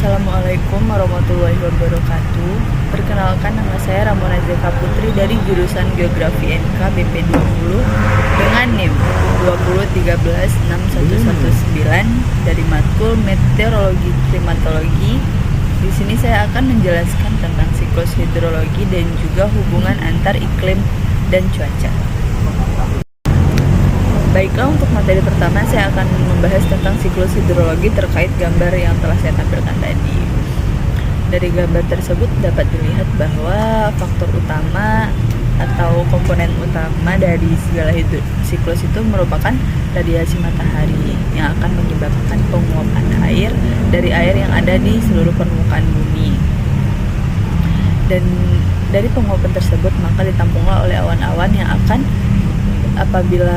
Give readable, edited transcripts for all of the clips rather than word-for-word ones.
Assalamualaikum warahmatullahi wabarakatuh. Perkenalkan, nama saya Ramona Zeka Putri dari jurusan Geografi NK BP 20 dengan NIM 201361119 dari matkul Meteorologi Klimatologi. Di sini saya akan menjelaskan tentang siklus hidrologi dan juga hubungan antar iklim dan cuaca. Baiklah, untuk materi pertama saya akan membahas tentang siklus hidrologi terkait gambar yang telah saya tampilkan tadi. Dari gambar tersebut dapat dilihat bahwa faktor utama atau komponen utama dari segala siklus itu merupakan radiasi matahari yang akan menyebabkan penguapan air dari air yang ada di seluruh permukaan bumi. Dan dari penguapan tersebut maka ditampunglah oleh awan-awan yang akan apabila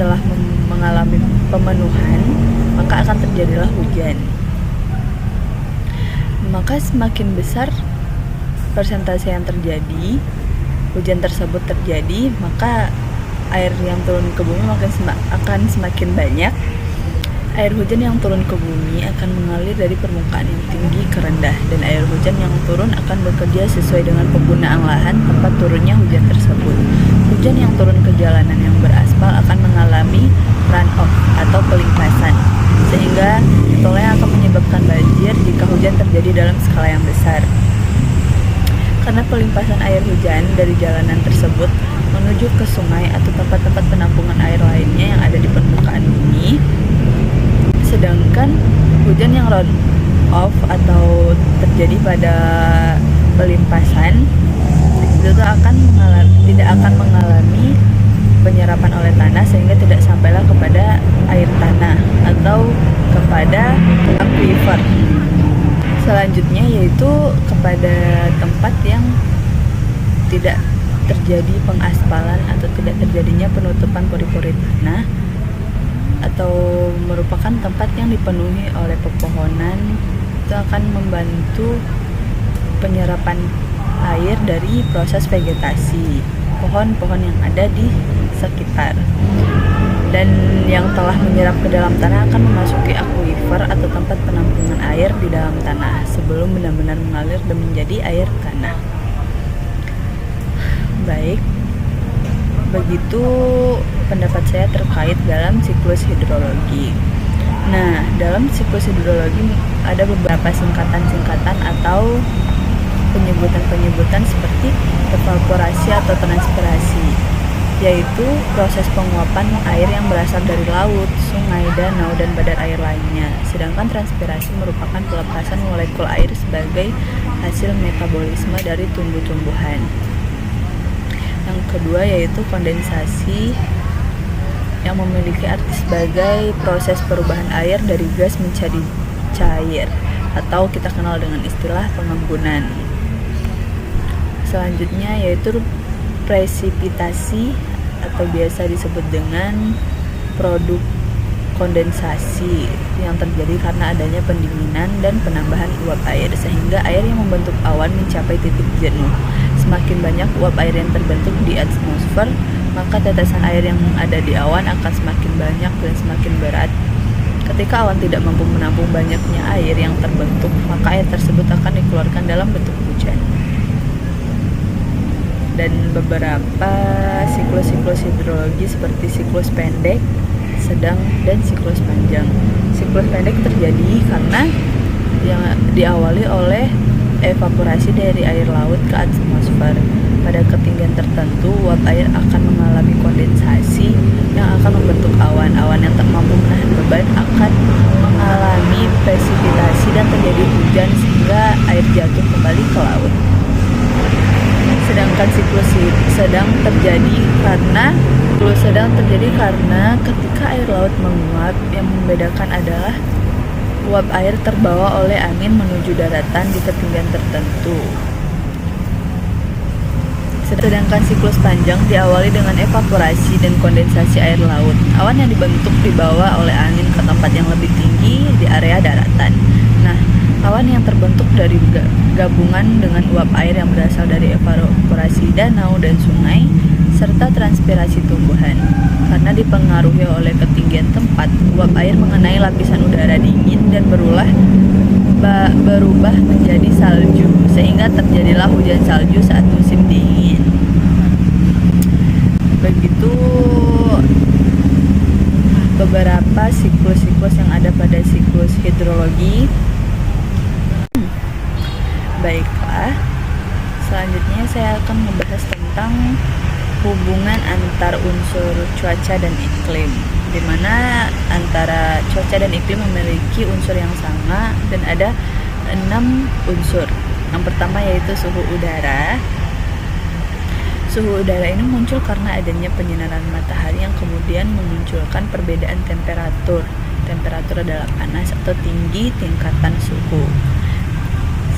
telah mengalami pemenuhan, maka akan terjadilah hujan. Maka semakin besar persentase yang terjadi, hujan tersebut terjadi, maka air yang turun ke bumi akan semakin banyak. Air hujan yang turun ke bumi akan mengalir dari permukaan yang tinggi ke rendah, dan air hujan yang turun akan bekerja sesuai dengan penggunaan lahan tempat turunnya hujan tersebut. Hujan yang turun ke jalanan yang beraspal akan mengalami runoff atau pelimpasan, sehingga itulah yang akan menyebabkan banjir jika hujan terjadi dalam skala yang besar. Karena pelimpasan air hujan dari jalanan tersebut menuju ke sungai atau tempat-tempat penampungan air lainnya yang ada di permukaan bumi, sedangkan hujan yang runoff atau terjadi pada pelimpasan itu tidak akan mengalami penyerapan oleh tanah, sehingga tidak sampailah kepada air tanah atau kepada aquifer. Selanjutnya yaitu kepada tempat yang tidak terjadi pengaspalan atau tidak terjadinya penutupan pori-pori tanah, atau merupakan tempat yang dipenuhi oleh pepohonan, itu akan membantu penyerapan air dari proses vegetasi pohon-pohon yang ada di sekitar. Dan yang telah menyerap ke dalam tanah akan memasuki aquifer atau tempat penampungan air di dalam tanah sebelum benar-benar mengalir dan menjadi air tanah. Baik, begitu pendapat saya terkait dalam siklus hidrologi. Nah, dalam siklus hidrologi ada beberapa singkatan-singkatan atau penyebutan-penyebutan seperti evaporasi atau transpirasi, yaitu proses penguapan air yang berasal dari laut, sungai, danau, dan badan air lainnya. Sedangkan transpirasi merupakan pelepasan molekul air sebagai hasil metabolisme dari tumbuh-tumbuhan. Yang kedua yaitu kondensasi, yang memiliki arti sebagai proses perubahan air dari gas menjadi cair, atau kita kenal dengan istilah pengembunan. Selanjutnya yaitu presipitasi, atau biasa disebut dengan produk kondensasi, yang terjadi karena adanya pendinginan dan penambahan uap air, sehingga air yang membentuk awan mencapai titik jenuh. Semakin banyak uap air yang terbentuk di atmosfer, maka tetesan air yang ada di awan akan semakin banyak dan semakin berat. Ketika awan tidak mampu menampung banyaknya air yang terbentuk, maka air tersebut akan dikeluarkan dalam bentuk hujan. Dan beberapa siklus-siklus hidrologi seperti siklus pendek, sedang, dan siklus panjang. Siklus pendek terjadi karena yang diawali oleh evaporasi dari air laut ke atmosfer. Pada ketinggian tertentu, uap air akan mengalami kondensasi yang akan membentuk awan. Awan yang tak mampu menahan beban akan mengalami presipitasi dan terjadi hujan sehingga air jatuh kembali ke laut. Sedangkan siklus sedang terjadi karena ketika air laut menguap, yang membedakan adalah uap air terbawa oleh angin menuju daratan di ketinggian tertentu. Sedangkan siklus panjang diawali dengan evaporasi dan kondensasi air laut. Awan yang dibentuk dibawa oleh angin ke tempat yang lebih tinggi di area daratan. Nah, awan yang terbentuk dari gabungan dengan uap air yang berasal dari evaporasi danau dan sungai, serta transpirasi tumbuhan. Karena dipengaruhi oleh ketinggian tempat, uap air mengenai lapisan udara dingin dan berulah berubah menjadi salju, sehingga terjadilah hujan salju saat musim dingin. Begitu beberapa siklus-siklus yang ada pada siklus hidrologi. Baiklah, selanjutnya saya akan membahas tentang hubungan antar unsur cuaca dan iklim, di mana antara cuaca dan iklim memiliki unsur yang sama dan ada 6 unsur. Yang pertama yaitu suhu udara. Suhu udara ini muncul karena adanya penyinaran matahari yang kemudian memunculkan perbedaan temperatur. Temperatur adalah panas atau tinggi tingkatan suhu.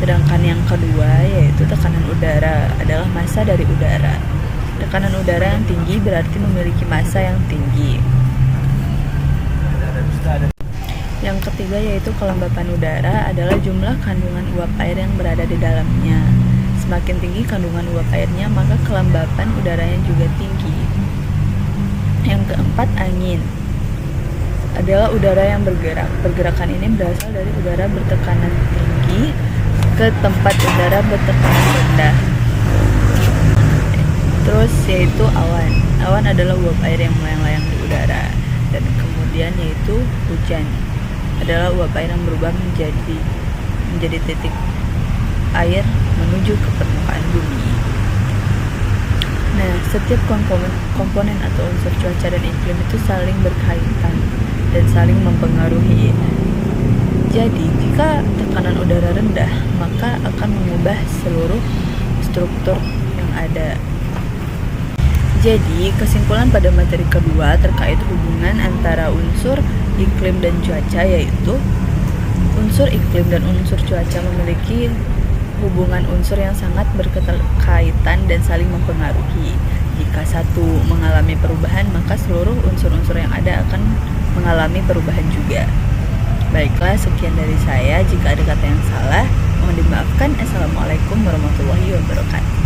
Sedangkan yang kedua yaitu tekanan udara, adalah massa dari udara. Tekanan udara yang tinggi berarti memiliki massa yang tinggi. Yang ketiga yaitu kelembapan udara, adalah jumlah kandungan uap air yang berada di dalamnya. Semakin tinggi kandungan uap airnya, maka kelembapan udaranya juga tinggi. Yang keempat, angin, adalah udara yang bergerak. Pergerakan ini berasal dari udara bertekanan tinggi ke tempat udara bertekanan rendah. Terus yaitu awan. Awan adalah uap air yang melayang-layang di udara. Dan kemudian yaitu hujan, adalah uap air yang berubah menjadi titik air menuju ke permukaan bumi. Nah, setiap komponen atau unsur cuaca dan iklim itu saling berkaitan dan saling mempengaruhi. Jadi, jika tekanan udara rendah, maka akan mengubah seluruh struktur yang ada. Jadi, kesimpulan pada materi kedua terkait hubungan antara unsur iklim dan cuaca, yaitu unsur iklim dan unsur cuaca memiliki hubungan unsur yang sangat berkaitan dan saling mempengaruhi. Jika satu mengalami perubahan, maka seluruh unsur-unsur yang ada akan mengalami perubahan juga. Baiklah, sekian dari saya. Jika ada kata yang salah, mohon dimaafkan. Assalamualaikum warahmatullahi wabarakatuh.